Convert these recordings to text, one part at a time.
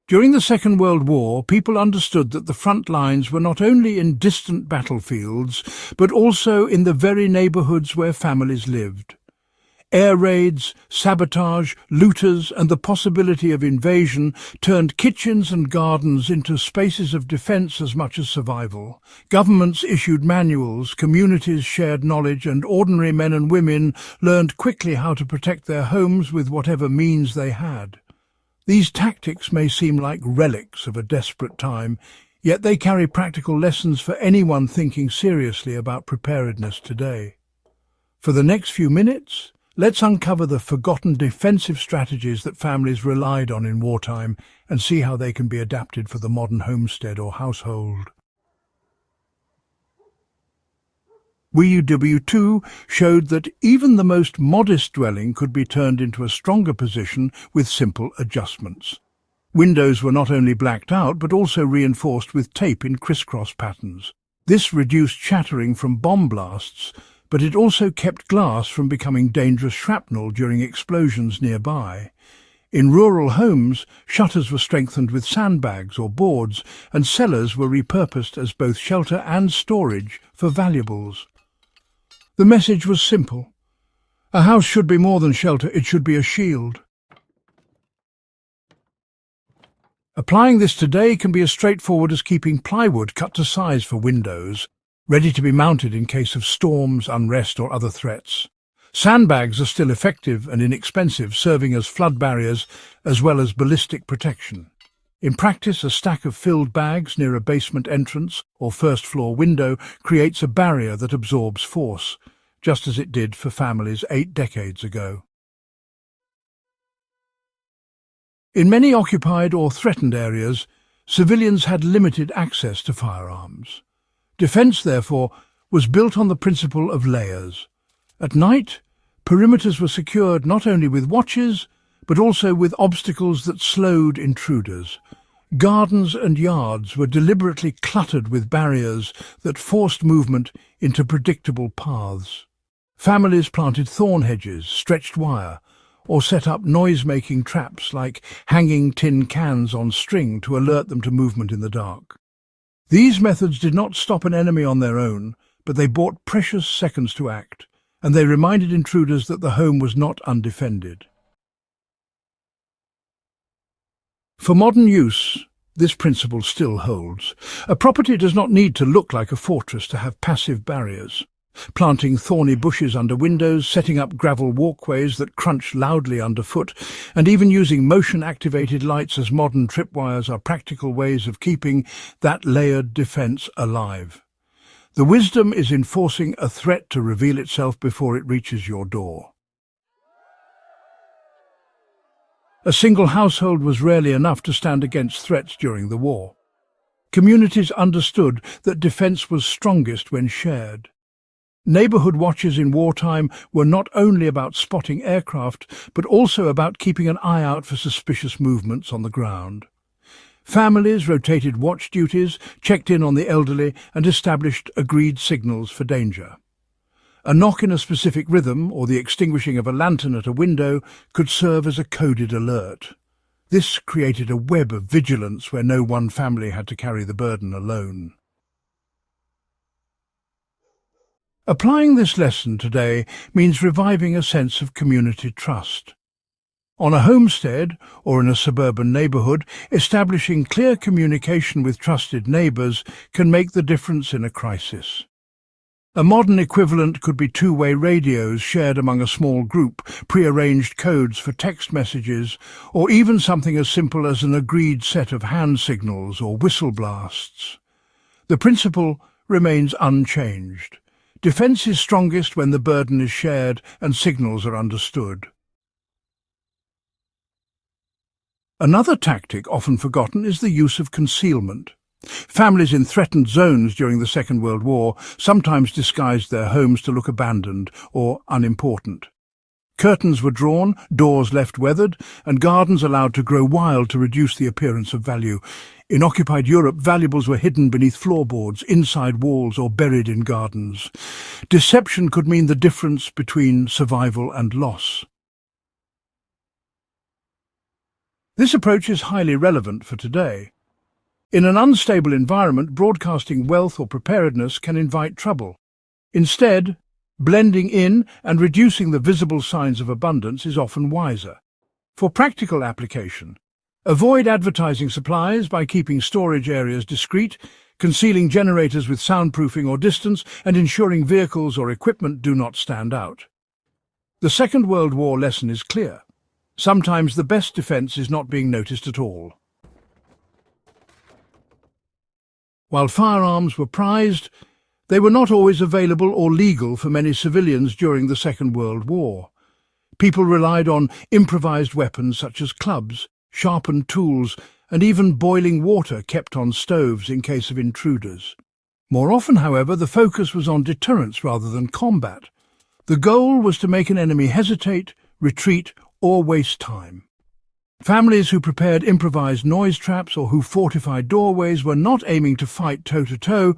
During the Second World War, people understood that the front lines were not only in distant battlefields, but also in the very neighbourhoods where families lived. Air raids, sabotage, looters, and the possibility of invasion turned kitchens and gardens into spaces of defence as much as survival. Governments issued manuals, communities shared knowledge, and ordinary men and women learned quickly how to protect their homes with whatever means they had. These tactics may seem like relics of a desperate time, yet they carry practical lessons for anyone thinking seriously about preparedness today. For the next few minutes, let's uncover the forgotten defensive strategies that families relied on in wartime and see how they can be adapted for the modern homestead or household. WWII showed that even the most modest dwelling could be turned into a stronger position with simple adjustments. Windows were not only blacked out but also reinforced with tape in crisscross patterns. This reduced shattering from bomb blasts, but it also kept glass from becoming dangerous shrapnel during explosions nearby. In rural homes, shutters were strengthened with sandbags or boards, and cellars were repurposed as both shelter and storage for valuables. The message was simple. A house should be more than shelter, it should be a shield. Applying this today can be as straightforward as keeping plywood cut to size for windows, ready to be mounted in case of storms, unrest or other threats. Sandbags are still effective and inexpensive, serving as flood barriers as well as ballistic protection. In practice, a stack of filled bags near a basement entrance or first-floor window creates a barrier that absorbs force, just as it did for families 8 decades ago. In many occupied or threatened areas, civilians had limited access to firearms. Defence, therefore, was built on the principle of layers. At night, perimeters were secured not only with watches, but also with obstacles that slowed intruders. Gardens and yards were deliberately cluttered with barriers that forced movement into predictable paths. Families planted thorn hedges, stretched wire, or set up noise-making traps like hanging tin cans on string to alert them to movement in the dark. These methods did not stop an enemy on their own, but they bought precious seconds to act, and they reminded intruders that the home was not undefended. For modern use, this principle still holds. A property does not need to look like a fortress to have passive barriers. Planting thorny bushes under windows, setting up gravel walkways that crunch loudly underfoot, and even using motion-activated lights as modern tripwires are practical ways of keeping that layered defence alive. The wisdom is in forcing a threat to reveal itself before it reaches your door. A single household was rarely enough to stand against threats during the war. Communities understood that defence was strongest when shared. Neighbourhood watches in wartime were not only about spotting aircraft, but also about keeping an eye out for suspicious movements on the ground. Families rotated watch duties, checked in on the elderly, and established agreed signals for danger. A knock in a specific rhythm, or the extinguishing of a lantern at a window, could serve as a coded alert. This created a web of vigilance where no one family had to carry the burden alone. Applying this lesson today means reviving a sense of community trust. On a homestead or in a suburban neighbourhood, establishing clear communication with trusted neighbours can make the difference in a crisis. A modern equivalent could be two-way radios shared among a small group, pre-arranged codes for text messages, or even something as simple as an agreed set of hand signals or whistle blasts. The principle remains unchanged. Defence is strongest when the burden is shared and signals are understood. Another tactic often forgotten is the use of concealment. Families in threatened zones during the Second World War sometimes disguised their homes to look abandoned or unimportant. Curtains were drawn, doors left weathered, and gardens allowed to grow wild to reduce the appearance of value. In occupied Europe, valuables were hidden beneath floorboards, inside walls, or buried in gardens. Deception could mean the difference between survival and loss. This approach is highly relevant for today. In an unstable environment, broadcasting wealth or preparedness can invite trouble. Instead, blending in and reducing the visible signs of abundance is often wiser. For practical application, avoid advertising supplies by keeping storage areas discreet, concealing generators with soundproofing or distance, and ensuring vehicles or equipment do not stand out. The Second World War lesson is clear. Sometimes the best defense is not being noticed at all. While firearms were prized, they were not always available or legal for many civilians during the Second World War. People relied on improvised weapons such as clubs, sharpened tools, and even boiling water kept on stoves in case of intruders. More often, however, the focus was on deterrence rather than combat. The goal was to make an enemy hesitate, retreat, or waste time. Families who prepared improvised noise traps or who fortified doorways were not aiming to fight toe-to-toe,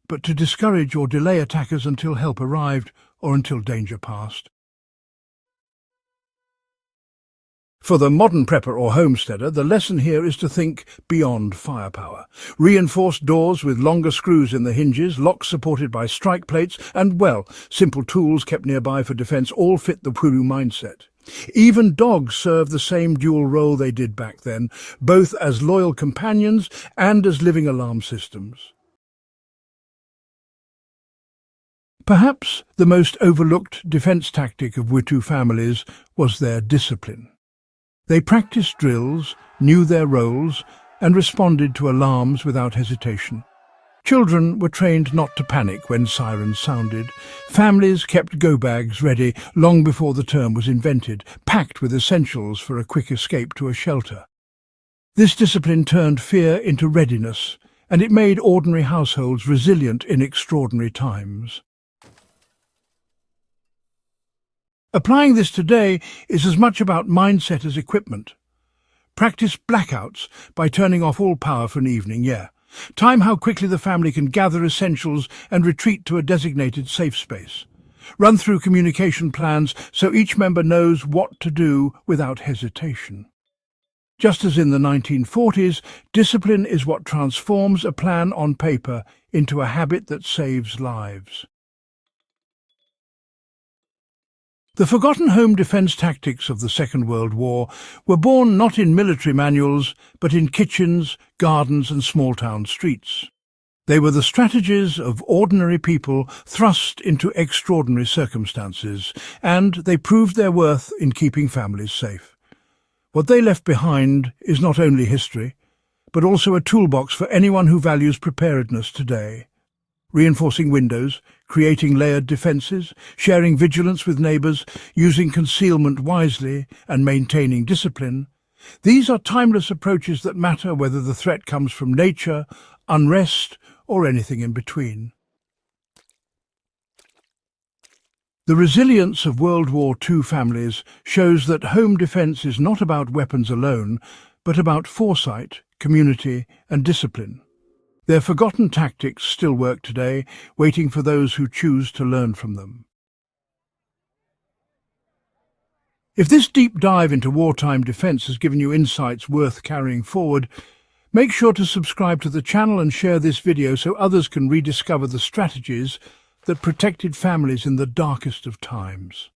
but to discourage or delay attackers until help arrived or until danger passed. For the modern prepper or homesteader, the lesson here is to think beyond firepower. Reinforced doors with longer screws in the hinges, locks supported by strike plates, and, simple tools kept nearby for defense all fit the WWII mindset. Even dogs serve the same dual role they did back then, both as loyal companions and as living alarm systems. Perhaps the most overlooked defense tactic of WWII families was their discipline. They practiced drills, knew their roles, and responded to alarms without hesitation. Children were trained not to panic when sirens sounded. Families kept go-bags ready long before the term was invented, packed with essentials for a quick escape to a shelter. This discipline turned fear into readiness, and it made ordinary households resilient in extraordinary times. Applying this today is as much about mindset as equipment. Practice blackouts by turning off all power for an evening, Time how quickly the family can gather essentials and retreat to a designated safe space. Run through communication plans so each member knows what to do without hesitation. Just as in the 1940s, discipline is what transforms a plan on paper into a habit that saves lives. The forgotten home defense tactics of the Second World War were born not in military manuals, but in kitchens, gardens and small-town streets. They were the strategies of ordinary people thrust into extraordinary circumstances, and they proved their worth in keeping families safe. What they left behind is not only history, but also a toolbox for anyone who values preparedness today. Reinforcing windows, creating layered defences, sharing vigilance with neighbours, using concealment wisely, and maintaining discipline. These are timeless approaches that matter whether the threat comes from nature, unrest, or anything in between. The resilience of World War II families shows that home defence is not about weapons alone, but about foresight, community, and discipline. Their forgotten tactics still work today, waiting for those who choose to learn from them. If this deep dive into wartime defence has given you insights worth carrying forward, make sure to subscribe to the channel and share this video so others can rediscover the strategies that protected families in the darkest of times.